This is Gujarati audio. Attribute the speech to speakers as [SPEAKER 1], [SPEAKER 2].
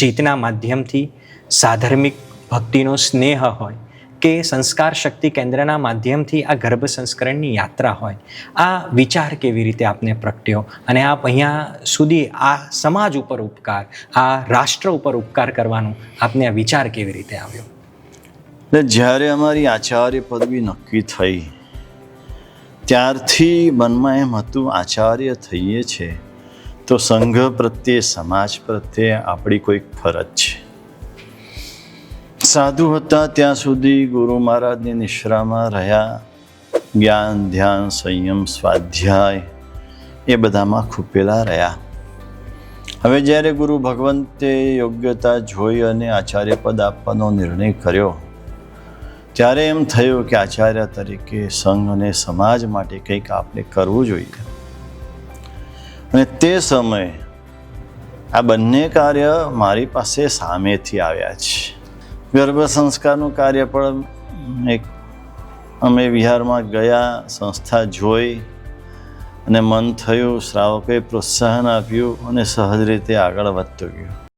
[SPEAKER 1] જીતના માધ્યમથી, સાધર્મિક ભક્તિનો સ્નેહ હોય કે સંસ્કાર શક્તિ કેન્દ્રના માધ્યમથી આ ગર્ભ સંસ્કરણની યાત્રા હોય, આ વિચાર કેવી રીતે આપને પ્રગટ્યો અને આપ અહીંયા સુધી આ સમાજ ઉપર ઉપકાર, આ રાષ્ટ્ર ઉપર ઉપકાર કરવાનું આપને આ વિચાર કેવી રીતે આવ્યો?
[SPEAKER 2] જ્યારે અમારી આચાર્ય પદવી નક્કી થઈ ત્યારથી મનમાં એમ હતું, આચાર્ય થઈએ છે તો સંઘ પ્રત્યે, સમાજ પ્રત્યે આપણી કોઈક ફરજ છે. સાધુ હતા ત્યાં સુધી ગુરુ મહારાજની નિશ્રામાં રહ્યા, જ્ઞાન, ધ્યાન, સંયમ, સ્વાધ્યાય એ બધામાં ખૂપેલા રહ્યા. હવે જ્યારે ગુરુ ભગવંતે યોગ્યતા જોઈ અને આચાર્ય પદ આપવાનો નિર્ણય કર્યો ત્યારે એમ થયું કે આચાર્ય તરીકે સંઘ અને સમાજ માટે કંઈક આપણે કરવું જોઈએ. અને તે સમયે આ બંને કાર્ય મારી પાસે સામેથી આવ્યા છે. ગર્ભ સંસ્કારનું કાર્ય પણ અમે વિહારમાં ગયા, સંસ્થા જોઈ અને મન થયું, શ્રાવકોએ પ્રોત્સાહન આપ્યું અને સહજ રીતે આગળ વધતું ગયું.